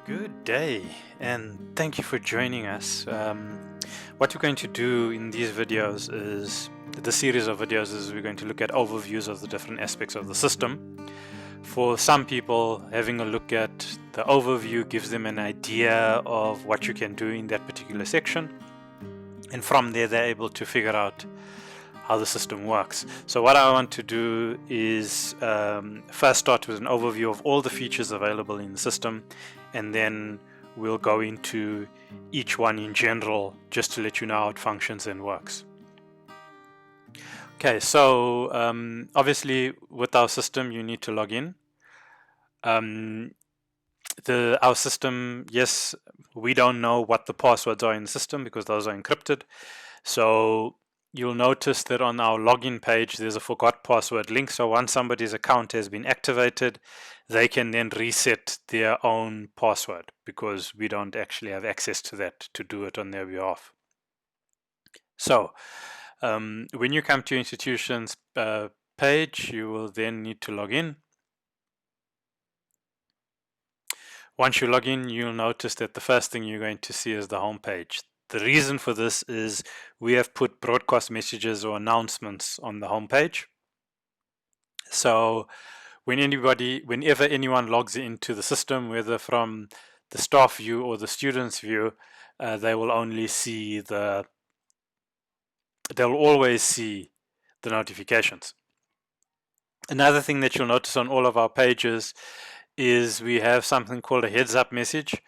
Good day, and thank you for joining us. What we're going to do in these videos is the series of videos is we're going to look at overviews of the different aspects of the system. For some people, having a look at the overview gives them an idea of what you can do in that particular section, and from there they're able to figure out how the system works. So what I want to do is first start with an overview of all the features available in the system, and then we'll go into each one in general just to let you know how it functions and works. Okay, so obviously with our system you need to log in. Our system, yes, we don't know what the passwords are in the system because those are encrypted. So you'll notice that on our login page there's a forgot password link. So once somebody's account has been activated, they can then reset their own password because we don't actually have access to that to do it on their behalf. So when you come to your institution's page, you will then need to log in. Once you log in, you'll notice that the first thing you're going to see is the home page. The reason for this is we have put broadcast messages or announcements on the home page. So whenever anyone logs into the system, whether from the staff view or the student's view, they will only see they'll always see the notifications. Another thing that you'll notice on all of our pages is we have something called a heads up message,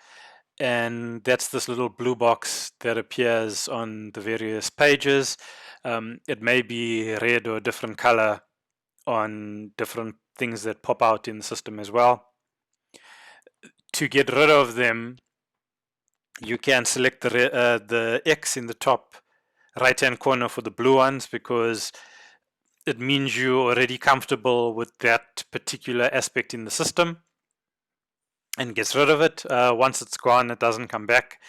and that's this little blue box that appears on the various pages. It may be red or a different color on different things that pop out in the system as well. To get rid of them, you can select the X in the top right hand corner for the blue ones, because it means you're already comfortable with that particular aspect in the system and gets rid of it. Once it's gone, it doesn't come back.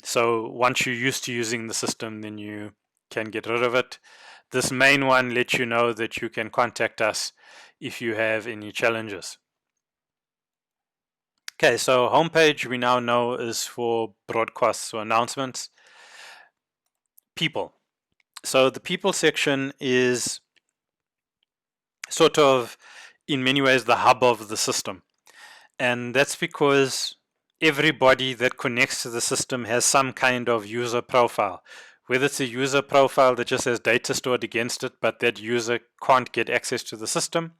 So once you're used to using the system, then you can get rid of it. This main one lets you know that you can contact us if you have any challenges. Okay, so homepage we now know is for broadcasts or announcements. People. So the people section is sort of, in many ways, the hub of the system. And that's because everybody that connects to the system has some kind of user profile. Whether it's a user profile that just has data stored against it, but that user can't get access to the system,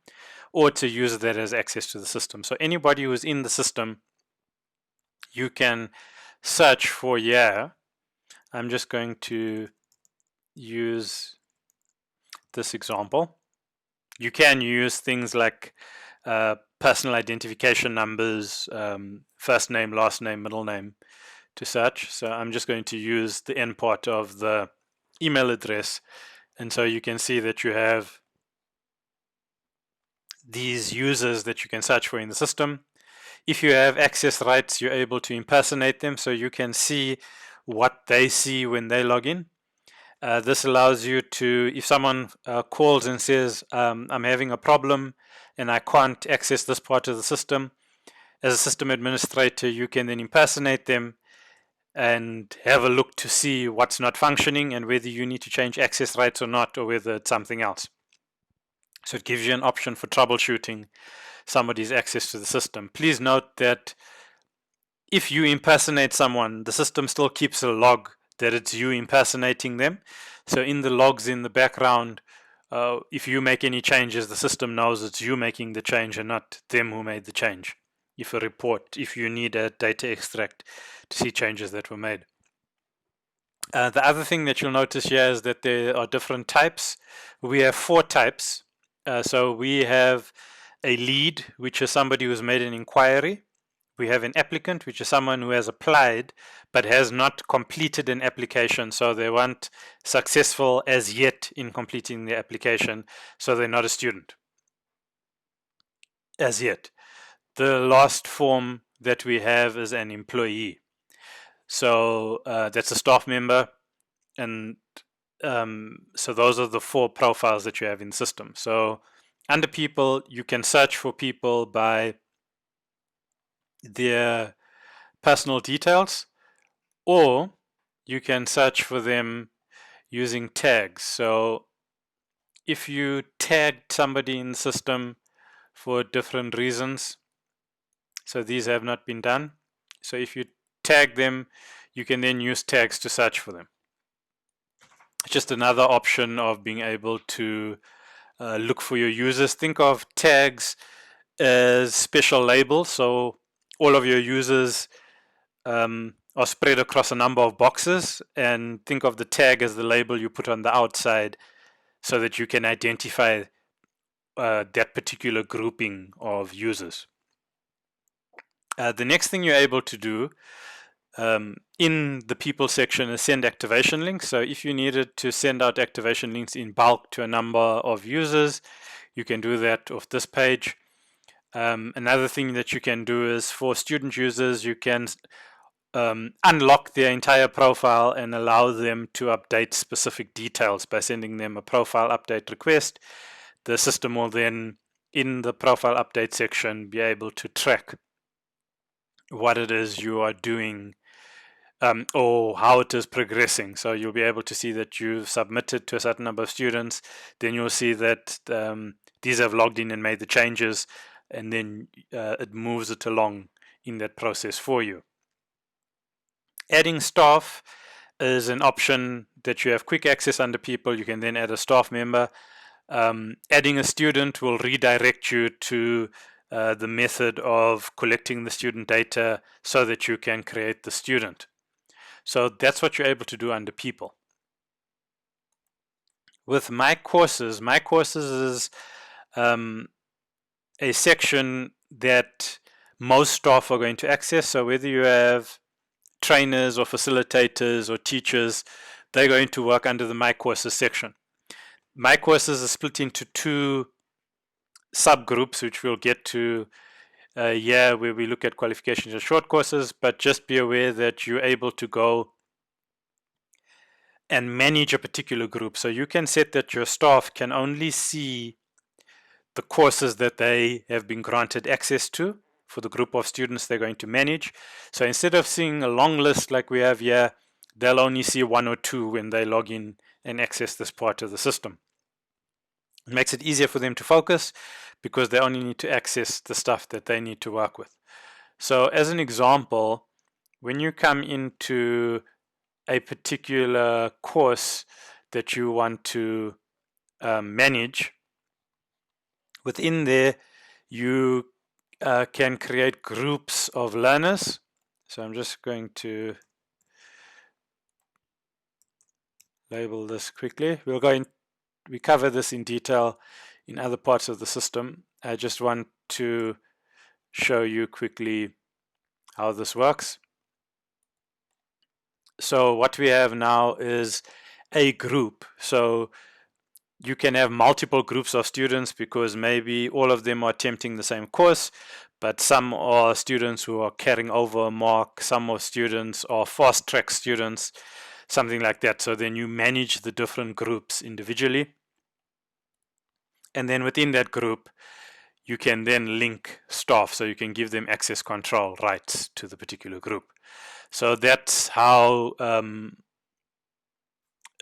or it's a user that has access to the system. So anybody who's in the system, you can search for. I'm just going to use this example. You can use things like personal identification numbers, first name, last name, middle name to search. So I'm just going to use the end part of the email address. And so you can see that you have these users that you can search for in the system. If you have access rights, you're able to impersonate them, so you can see what they see when they log in. This allows you to, if someone calls and says, I'm having a problem and I can't access this part of the system, as a system administrator, you can then impersonate them and have a look to see what's not functioning and whether you need to change access rights or not, or whether it's something else. So it gives you an option for troubleshooting somebody's access to the system. Please note that if you impersonate someone, the system still keeps a log that it's you impersonating them. So in the logs in the background, if you make any changes, the system knows it's you making the change and not them who made the change. If you need a data extract to see changes that were made. The other thing that you'll notice here is that there are different types. We have 4 types. So we have a lead, which is somebody who's made an inquiry. We have an applicant, which is someone who has applied but has not completed an application, so they weren't successful as yet in completing the application, so they're not a student as yet. The last form that we have is an employee. So that's a staff member, and so those are the 4 profiles that you have in the system. So under people, you can search for people by their personal details, or you can search for them using tags. So if you tagged somebody in the system for different reasons, so these have not been done. So if you tag them, you can then use tags to search for them. Just another option of being able to look for your users. Think of tags as special labels. So all of your users are spread across a number of boxes, and think of the tag as the label you put on the outside so that you can identify that particular grouping of users. The next thing you're able to do in the people section is send activation links. So if you needed to send out activation links in bulk to a number of users, you can do that off this page. Another thing that you can do is for student users, you can unlock their entire profile and allow them to update specific details by sending them a profile update request. The system will then, in the profile update section, be able to track what it is you are doing or how it is progressing. So you'll be able to see that you've submitted to a certain number of students. Then you'll see that these have logged in and made the changes, and then it moves it along in that process for you. Adding staff is an option that you have quick access under people. You can then add a staff member. Adding a student will redirect you to the method of collecting the student data so that you can create the student. So that's what you're able to do under people. With My Courses is a section that most staff are going to access. So whether you have trainers or facilitators or teachers, they're going to work under the My Courses section. My Courses is split into two subgroups, which we'll get to where we look at qualifications and short courses, but just be aware that you're able to go and manage a particular group. So you can set that your staff can only see the courses that they have been granted access to for the group of students they're going to manage. So instead of seeing a long list like we have here, they'll only see one or two when they log in and access this part of the system. It makes it easier for them to focus because they only need to access the stuff that they need to work with. So as an example, when you come into a particular course that you want to manage, within there you can create groups of learners. So I'm just going to label this quickly. We cover this in detail in other parts of the system. I just want to show you quickly how this works. So what we have now is a group. So you can have multiple groups of students because maybe all of them are attempting the same course, but some are students who are carrying over a mark, some are students are fast track students, something like that. So then you manage the different groups individually. And then within that group, you can then link staff, so you can give them access control rights to the particular group. So that's how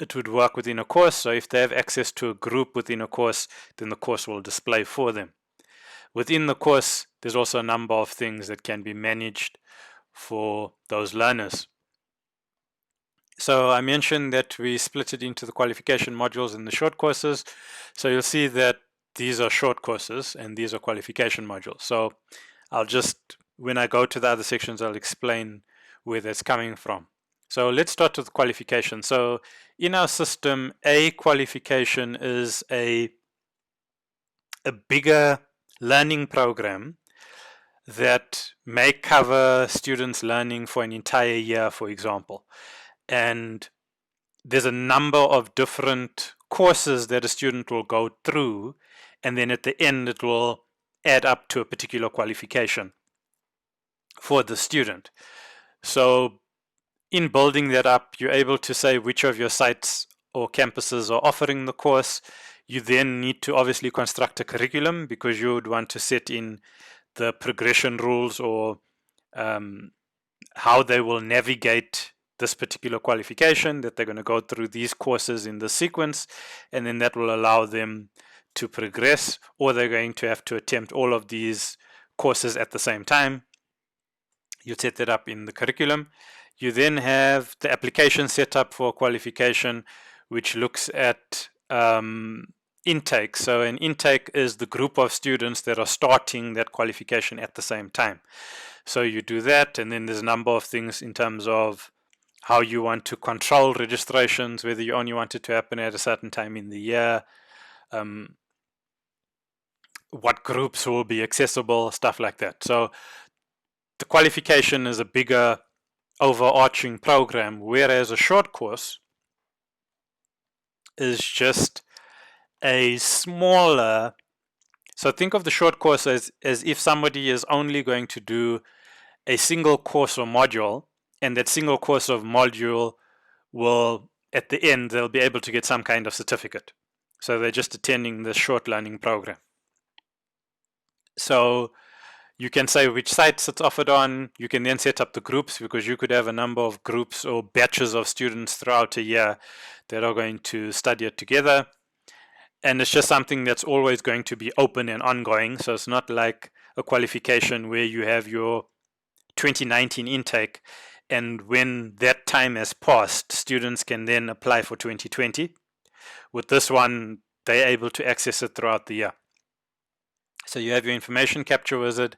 it would work within a course. So if they have access to a group within a course, then the course will display for them. Within the course, there's also a number of things that can be managed for those learners. So I mentioned that we split it into the qualification modules and the short courses. So you'll see that these are short courses and these are qualification modules. So I'll just, when I go to the other sections, I'll explain where that's coming from. So let's start with qualification. So in our system, a qualification is a bigger learning program that may cover students learning for an entire year, for example. And there's a number of different courses that a student will go through, and then at the end it will add up to a particular qualification for the student. So in building that up, you're able to say which of your sites or campuses are offering the course. You then need to obviously construct a curriculum because you would want to set in the progression rules or how they will navigate this particular qualification, that they're going to go through these courses in the sequence, and then that will allow them to progress, or they're going to have to attempt all of these courses at the same time. You set that up in the curriculum. You then have the application set up for qualification, which looks at intake. So an intake is the group of students that are starting that qualification at the same time. So you do that, and then there's a number of things in terms of how you want to control registrations, whether you only want it to happen at a certain time in the year, what groups will be accessible, stuff like that. So the qualification is a bigger overarching program, whereas a short course is just a smaller. So think of the short course as if somebody is only going to do a single course or module, and that single course or module will, at the end, they'll be able to get some kind of certificate. So they're just attending the short learning program. So you can say which sites it's offered on. You can then set up the groups, because you could have a number of groups or batches of students throughout a year that are going to study it together. And it's just something that's always going to be open and ongoing. So it's not like a qualification where you have your 2019 intake, and when that time has passed, students can then apply for 2020. With this one, they're able to access it throughout the year. So you have your information capture wizard,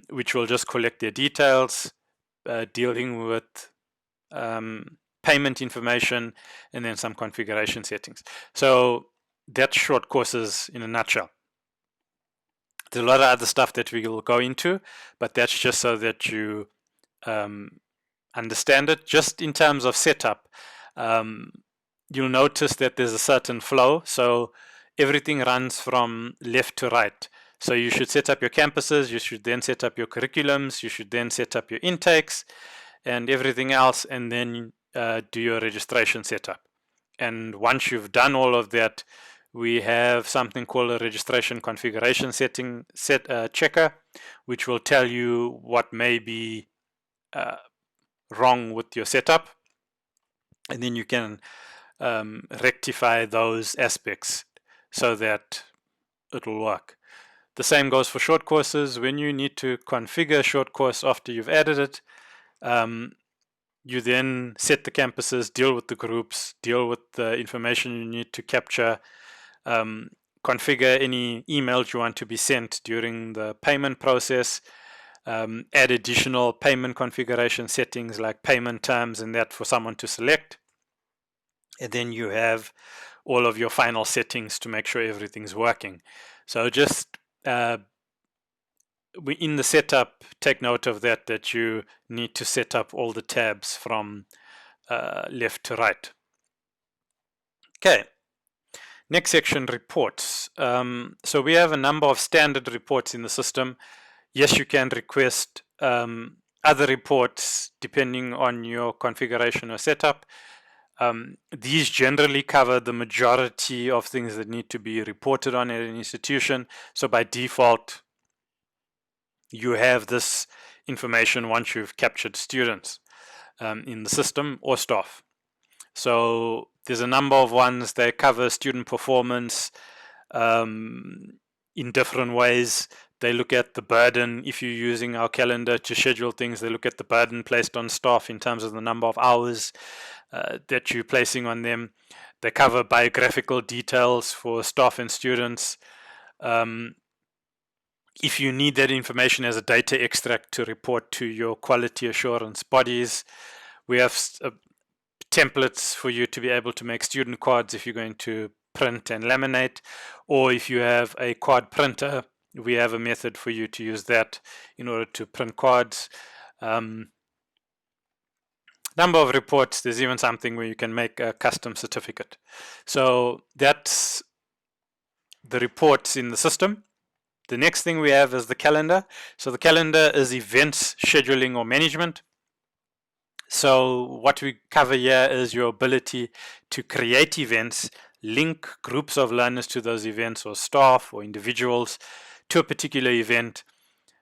which will just collect their details, dealing with payment information, and then some configuration settings. So that's short courses in a nutshell. There's a lot of other stuff that we will go into, but that's just so that you understand it. Just in terms of setup, you'll notice that there's a certain flow. So everything runs from left to right. So you should set up your campuses, you should then set up your curriculums, you should then set up your intakes and everything else, and then do your registration setup. And once you've done all of that, we have something called a registration configuration checker, which will tell you what may be wrong with your setup, and then you can rectify those aspects so that it'll work. The same goes for short courses. When you need to configure a short course after you've added it, you then set the campuses, deal with the groups, deal with the information you need to capture, configure any emails you want to be sent during the payment process, add additional payment configuration settings like payment terms and that for someone to select. And then you have all of your final settings to make sure everything's working. So just in the setup, take note of that you need to set up all the tabs from left to right. Okay, next section, reports. So we have a number of standard reports in the system. Yes, you can request other reports depending on your configuration or setup. These generally cover the majority of things that need to be reported on at an institution. So by default, you have this information once you've captured students in the system or staff. So there's a number of ones that cover student performance in different ways. They look at the burden. If you're using our calendar to schedule things, they look at the burden placed on staff in terms of the number of hours that you're placing on them. They cover biographical details for staff and students. If you need that information as a data extract to report to your quality assurance bodies, we have templates for you to be able to make student cards if you're going to print and laminate, or if you have a card printer, we have a method for you to use that in order to print cards. Number of reports, there's even something where you can make a custom certificate. So that's the reports in the system. The next thing we have is the calendar. So the calendar is events, scheduling, or management. So what we cover here is your ability to create events, link groups of learners to those events, or staff or individuals to a particular event,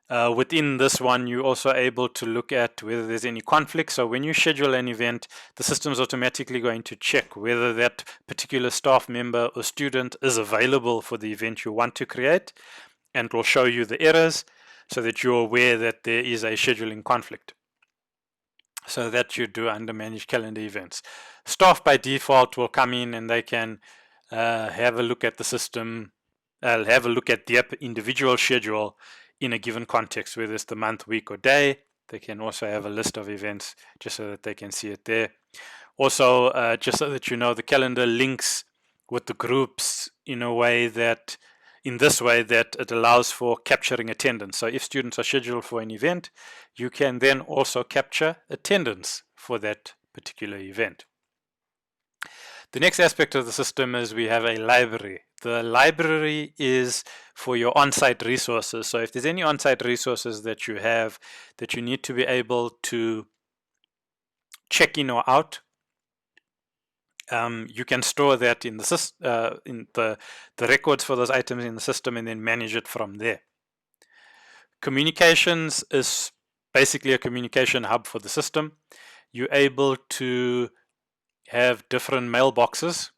Within this one, you're also able to look at whether there's any conflict. So when you schedule an event, the system's automatically going to check whether that particular staff member or student is available for the event you want to create, and it will show you the errors so that you're aware that there is a scheduling conflict. So that you do under Manage Calendar Events. Staff by default will come in and they can have a look at the system, have a look at their individual schedule in a given context, whether it's the month, week, or day. They can also have a list of events just so that they can see it there. Also, just so that you know, the calendar links with the groups in a way that, in this way, that it allows for capturing attendance. So if students are scheduled for an event, you can then also capture attendance for that particular event. The next aspect of the system is we have a library. The library is for your on-site resources. So if there's any on-site resources that you have that you need to be able to check in or out, you can store that in the records for those items in the system and then manage it from there. Communications is basically a communication hub for the system. You're able to have different mailboxes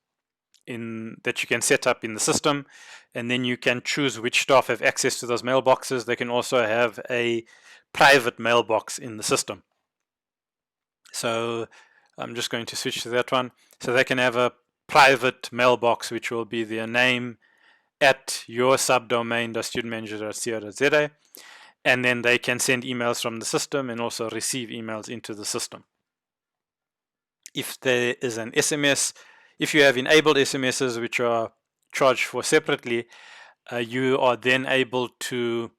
that you can set up in the system, and then you can choose which staff have access to those mailboxes. They can also have a private mailbox in the system. So I'm just going to switch to that one. So they can have a private mailbox, which will be their name at your subdomain.studentmanager.co.za, and then they can send emails from the system and also receive emails into the system. If there is an SMS, if you have enabled SMSs which are charged for separately, you are then able to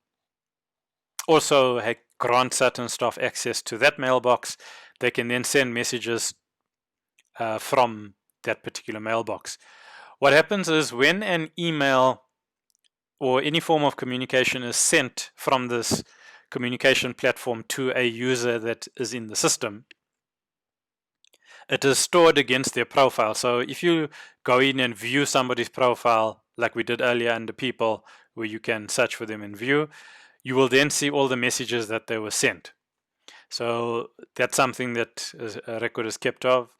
also grant certain staff access to that mailbox. They can then send messages from that particular mailbox. What happens is when an email or any form of communication is sent from this communication platform to a user that is in the system, it is stored against their profile. So if you go in and view somebody's profile, like we did earlier under people, where you can search for them and view, you will then see all the messages that they were sent. So that's something that a record is kept of.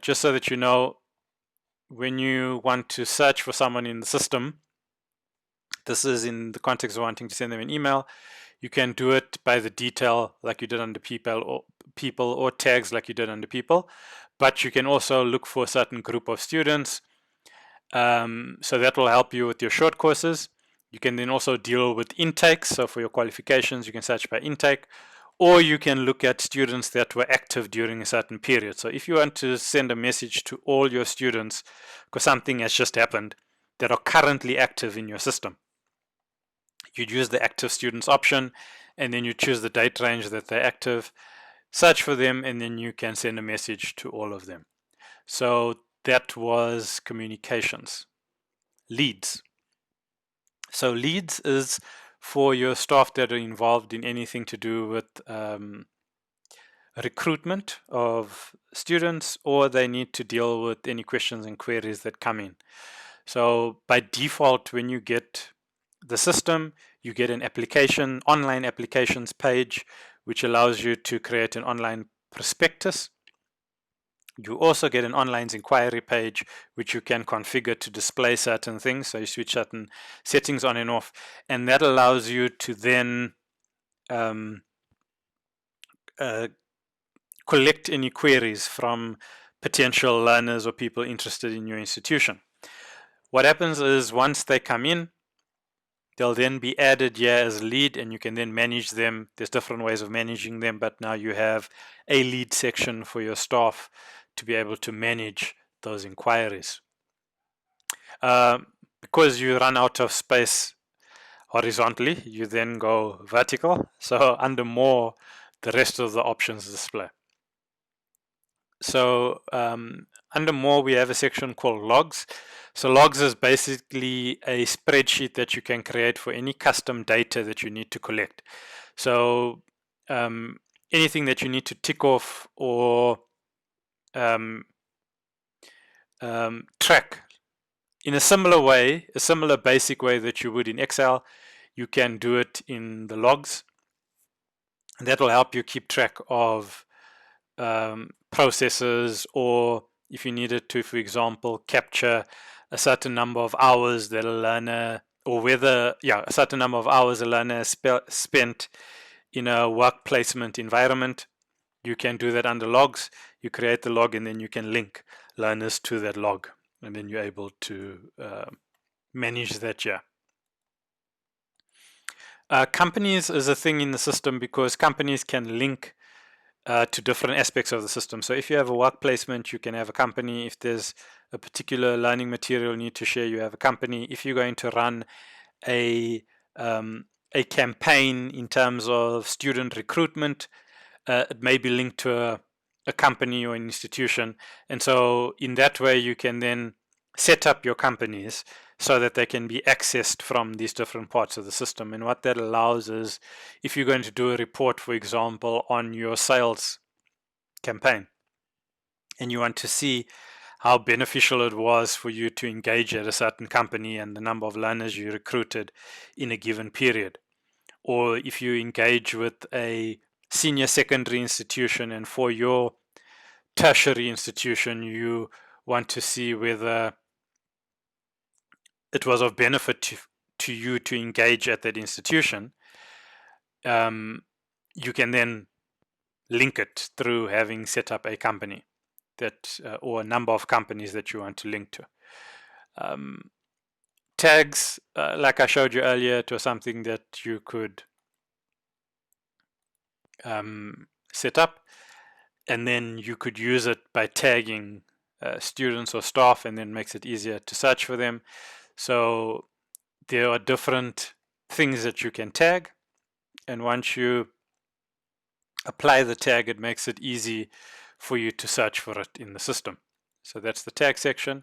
Just so that you know, when you want to search for someone in the system, this is in the context of wanting to send them an email, you can do it by the detail like you did under people, or tags like you did under people. But you can also look for a certain group of students. So that will help you with your short courses. You can then also deal with intakes. So for your qualifications, you can search by intake, or you can look at students that were active during a certain period. So if you want to send a message to all your students because something has just happened that are currently active in your system, you'd use the active students option, and then you choose the date range that they're active, search for them, and then you can send a message to all of them. So that was communications. Leads. So leads is for your staff that are involved in anything to do with recruitment of students, or they need to deal with any questions and queries that come in. So by default, when you get the system, you get an application, online applications page, which allows you to create an online prospectus. You also get an online inquiry page, which you can configure to display certain things. So you switch certain settings on and off, and that allows you to then collect any queries from potential learners or people interested in your institution. What happens is once they come in, they'll then be added here as a lead, and you can then manage them. There's different ways of managing them, but now you have a lead section for your staff to be able to manage those inquiries. Because you run out of space horizontally, you then go vertical. So under more, the rest of the options display. So under more, we have a section called logs. So logs is basically a spreadsheet that you can create for any custom data that you need to collect. So anything that you need to tick off or track in a similar way, a similar basic way that you would in Excel, you can do it in the logs. And that will help you keep track of processes, or if you needed to, for example, capture a certain number of hours that a learner, or whether, a certain number of hours a learner spent in a work placement environment, you can do that under logs. You create the log and then you can link learners to that log, and then you're able to manage that. Companies is a thing in the system because companies can link to different aspects of the system. So if you have a work placement, you can have a company. If there's a particular learning material you need to share, you have a company. If you're going to run a campaign in terms of student recruitment, it may be linked to a company or an institution. And so in that way, you can then set up your companies so that they can be accessed from these different parts of the system. And what that allows is, if you're going to do a report, for example, on your sales campaign, and you want to see how beneficial it was for you to engage at a certain company and the number of learners you recruited in a given period, or if you engage with a senior secondary institution and for your tertiary institution you want to see whether it was of benefit to you to engage at that institution, you can then link it through having set up a company that or a number of companies that you want to link to. Tags, like I showed you earlier, it was something that you could set up, and then you could use it by tagging students or staff, and then makes it easier to search for them. So there are different things that you can tag, and once you apply the tag, it makes it easy for you to search for it in the system. So that's the tag section.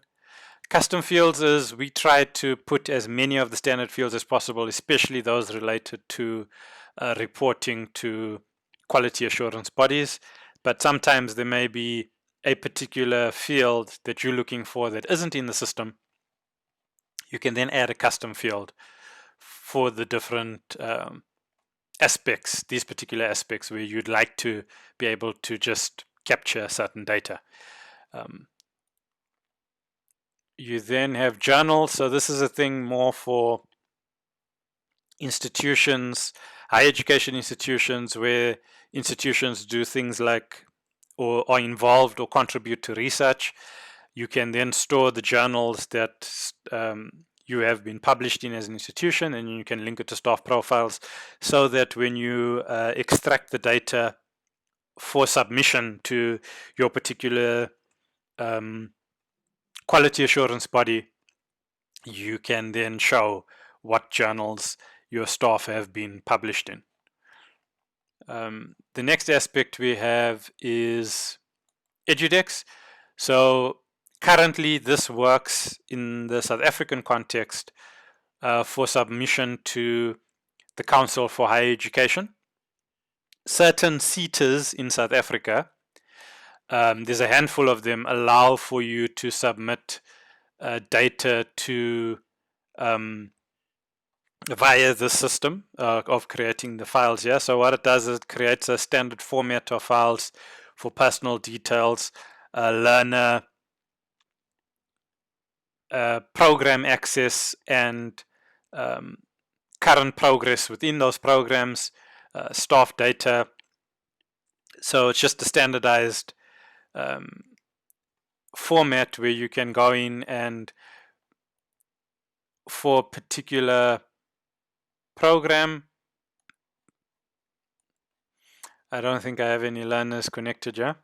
Custom fields is, we try to put as many of the standard fields as possible, especially those related to reporting to quality assurance bodies. But sometimes there may be a particular field that you're looking for that isn't in the system. You can then add a custom field for the different aspects, these particular aspects where you'd like to be able to just capture certain data. You then have journals. So this is a thing more for institutions, higher education institutions, where institutions do things like, or are involved or contribute to research. You can then store the journals that you have been published in as an institution, and you can link it to staff profiles, so that when you extract the data for submission to your particular quality assurance body, you can then show what journals your staff have been published in. The next aspect we have is Edudex. So currently this works in the South African context for submission to the Council for Higher Education. Certain SETAs in South Africa, there's a handful of them, allow for you to submit data to via the system of creating the files here. So what it does is it creates a standard format of files for personal details, learner, program access, and current progress within those programs, staff data. So it's just a standardized format where you can go in and for a particular program, I don't think I have any learners connected here,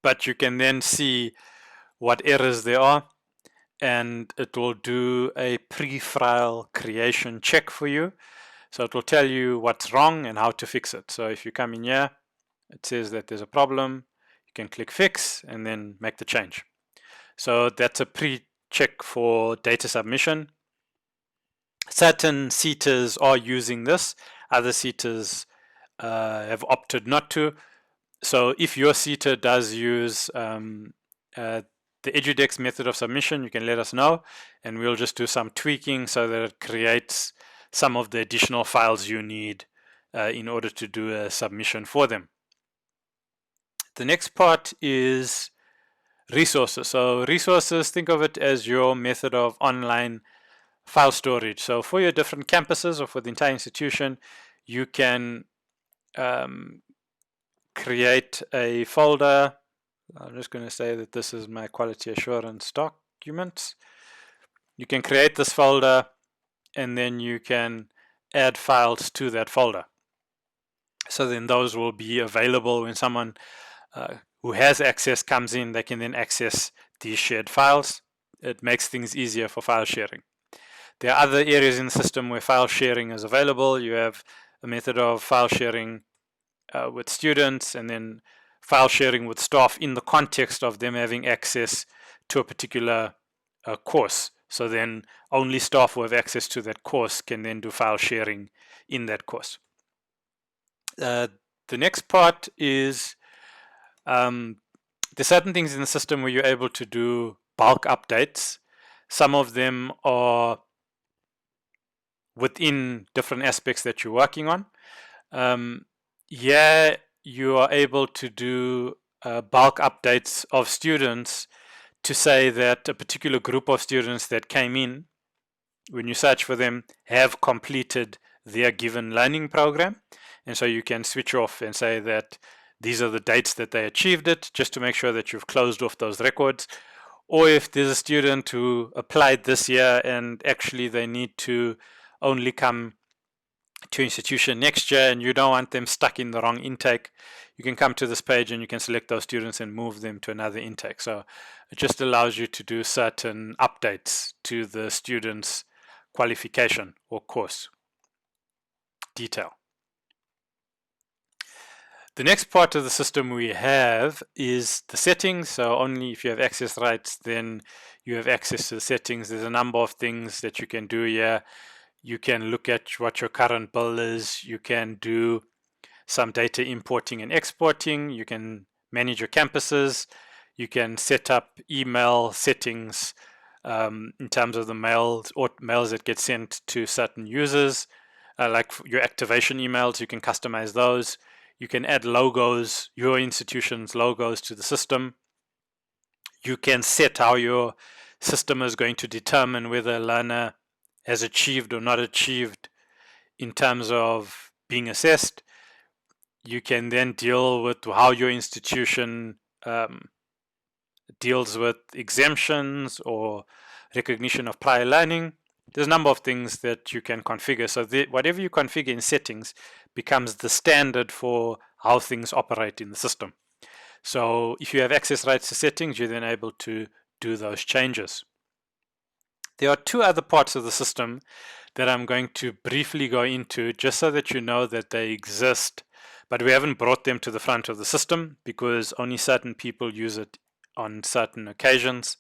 but you can then see what errors there are, and it will do a pre-file creation check for you. So it will tell you what's wrong and how to fix it. So if you come in here, it says that there's a problem, you can click fix and then make the change. So that's a pre-check for data submission. Certain SETAs are using this, other SETAs have opted not to. So if your SETA does use the Edudex method of submission, you can let us know, and we'll just do some tweaking so that it creates some of the additional files you need in order to do a submission for them. The next part is resources. So resources, think of it as your method of online file storage. So for your different campuses or for the entire institution, you can create a folder. I'm just going to say that this is my quality assurance documents. You can create this folder and then you can add files to that folder. So then those will be available when someone who has access comes in. They can then access these shared files. It makes things easier for file sharing. There are other areas in the system where file sharing is available. You have a method of file sharing with students, and then file sharing with staff in the context of them having access to a particular course. So then only staff who have access to that course can then do file sharing in that course. The next part is there's certain things in the system where you're able to do bulk updates. Some of them are within different aspects that you're working on. Yeah, you are able to do bulk updates of students to say that a particular group of students that came in, when you search for them, have completed their given learning program. And so you can switch off and say that these are the dates that they achieved it, just to make sure that you've closed off those records. Or if there's a student who applied this year and actually they need to only come to institution next year and you don't want them stuck in the wrong intake, you can come to this page and you can select those students and move them to another intake. So it just allows you to do certain updates to the student's qualification or course detail. The next part of the system we have is the settings. So only if you have access rights, then you have access to the settings. There's a number of things that you can do here. You can look at what your current bill is. You can do some data importing and exporting. You can manage your campuses. You can set up email settings in terms of the mails that get sent to certain users, like your activation emails. You can customize those. You can add logos, your institution's logos, to the system. You can set how your system is going to determine whether a learner has achieved or not achieved in terms of being assessed. You can then deal with how your institution deals with exemptions or recognition of prior learning. There's a number of things that you can configure. So whatever you configure in settings becomes the standard for how things operate in the system. So if you have access rights to settings, you're then able to do those changes. There are two other parts of the system that I'm going to briefly go into, just so that you know that they exist, but we haven't brought them to the front of the system because only certain people use it on certain occasions.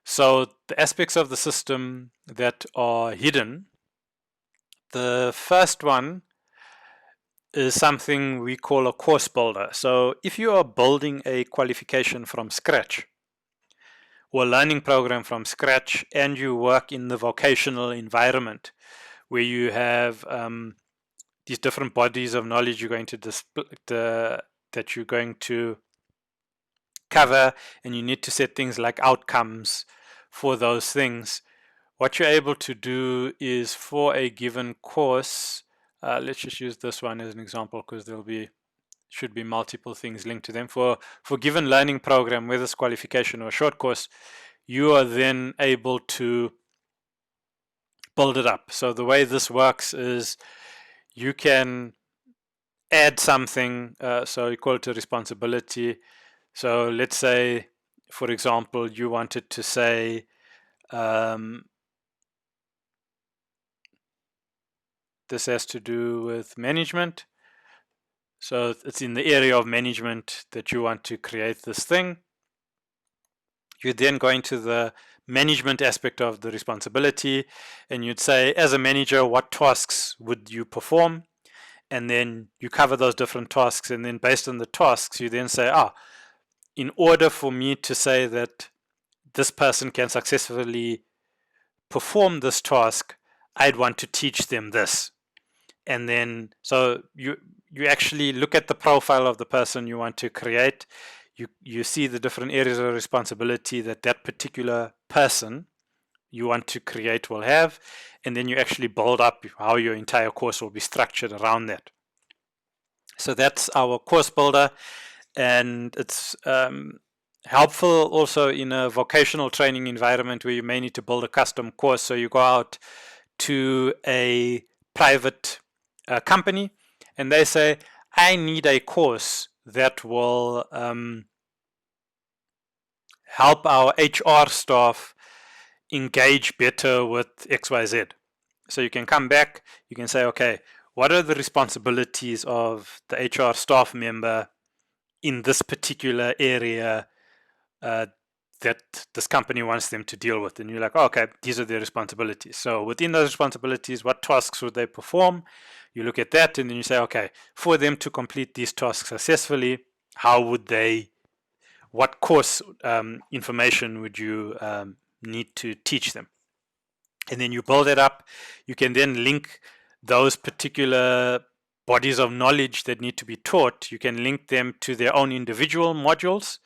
So the aspects of the system that are hidden, the first one is something we call a course builder. So if you are building a qualification from scratch or a learning program from scratch, and you work in the vocational environment where you have these different bodies of knowledge you're going to that you're going to cover, and you need to set things like outcomes for those things, what you're able to do is, for a given course, let's just use this one as an example because should be multiple things linked to them. For given learning program, whether it's qualification or a short course, you are then able to build it up. So the way this works is you can add something, so you call it a responsibility. So let's say, for example, you wanted to say this has to do with management. So it's in the area of management that you want to create this thing. You'd then go into the management aspect of the responsibility, and you'd say, as a manager, what tasks would you perform? And then you cover those different tasks, and then based on the tasks, you then say, in order for me to say that this person can successfully perform this task, I'd want to teach them this. And then, so you actually look at the profile of the person you want to create. You see the different areas of responsibility that that particular person you want to create will have, and then you actually build up how your entire course will be structured around that. So that's our course builder, and it's helpful also in a vocational training environment where you may need to build a custom course. So you go out to a private company and they say, I need a course that will help our HR staff engage better with XYZ. So you can come back, you can say, okay, what are the responsibilities of the HR staff member in this particular area that this company wants them to deal with? And you're like, oh, okay, these are their responsibilities. So within those responsibilities, what tasks would they perform? You look at that and then you say, okay, for them to complete these tasks successfully, how would they, what course information would you need to teach them? And then you build it up. You can then link those particular bodies of knowledge that need to be taught. You can link them to their own individual modules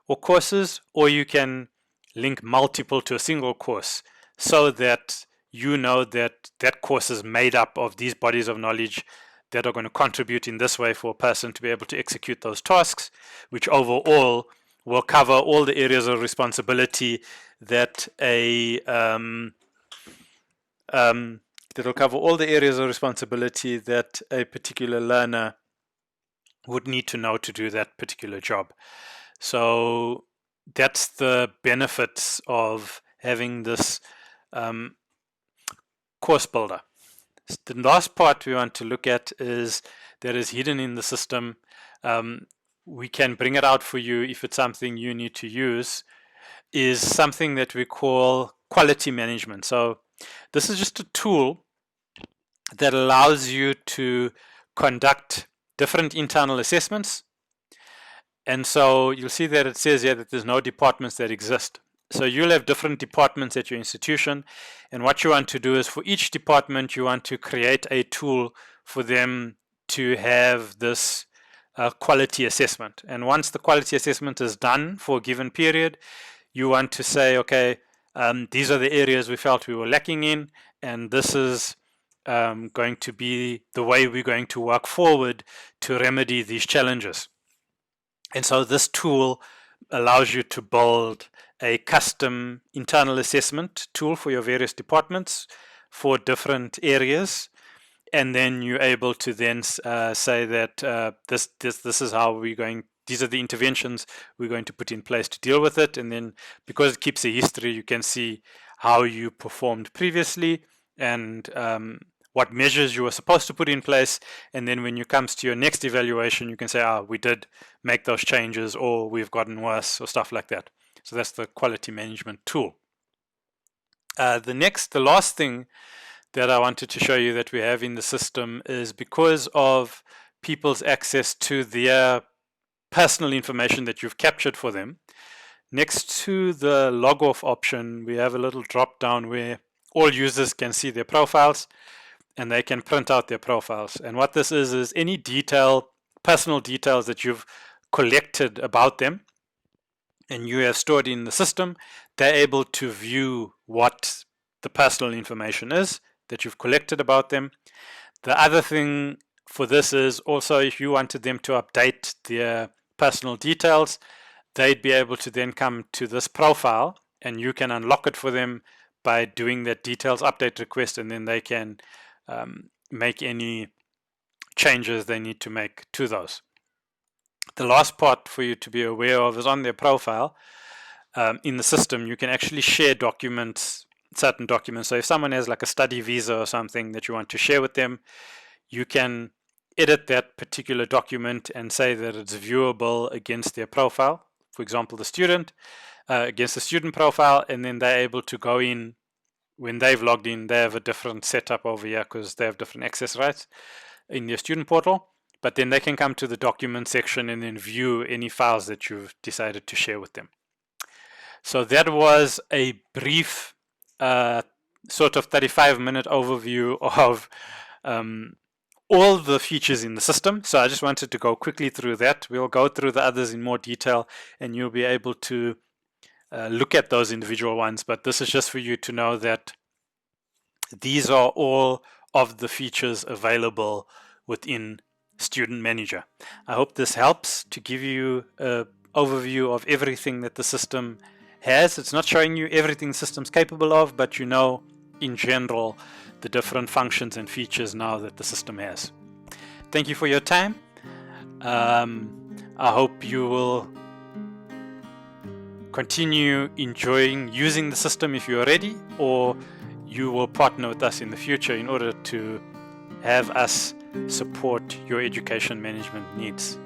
or courses, or you can link multiple to a single course so that you know that that course is made up of these bodies of knowledge that are going to contribute in this way for a person to be able to execute those tasks, which overall will cover all the areas of responsibility that that'll cover all the areas of responsibility that a particular learner would need to know to do that particular job. So that's the benefits of having this course builder. The last part we want to look at is that is hidden in the system. We can bring it out for you if it's something you need to use, is something that we call quality management. So this is just a tool that allows you to conduct different internal assessments. And so you'll see that it says here that there's no departments that exist. So you'll have different departments at your institution. And what you want to do is for each department, you want to create a tool for them to have this quality assessment. And once the quality assessment is done for a given period, you want to say, okay, these are the areas we felt we were lacking in, and this is going to be the way we're going to work forward to remedy these challenges. And so this tool allows you to build a custom internal assessment tool for your various departments for different areas. And then you're able to then say that this is how we're going, these are the interventions we're going to put in place to deal with it. And then because it keeps a history, you can see how you performed previously and what measures you were supposed to put in place. And then when you comes to your next evaluation, you can say, we did make those changes, or we've gotten worse, or stuff like that. So that's the quality management tool. The last thing that I wanted to show you that we have in the system is because of people's access to their personal information that you've captured for them. Next to the log off option, we have a little drop down where all users can see their profiles and they can print out their profiles. And what this is any personal details that you've collected about them and you have stored in the system, they're able to view what the personal information is that you've collected about them. The other thing for this is also if you wanted them to update their personal details, they'd be able to then come to this profile and you can unlock it for them by doing that details update request, and then they can make any changes they need to make to those. The last part for you to be aware of is on their profile. In the system, you can actually share documents, certain documents. So if someone has like a study visa or something that you want to share with them, you can edit that particular document and say that it's viewable against their profile. For example, the student, against the student profile, and then they're able to go in. When they've logged in, they have a different setup over here because they have different access rights in their student portal. But then they can come to the document section and then view any files that you've decided to share with them. So that was a brief sort of 35-minute overview of all the features in the system. So I just wanted to go quickly through that. We'll go through the others in more detail, and you'll be able to look at those individual ones. But this is just for you to know that these are all of the features available within Student Manager. I hope this helps to give you an overview of everything that the system has. It's not showing you everything the system's capable of, but you know in general the different functions and features now that the system has. Thank you for your time. I hope you will continue enjoying using the system if you're ready, or you will partner with us in the future in order to have us support your education management needs.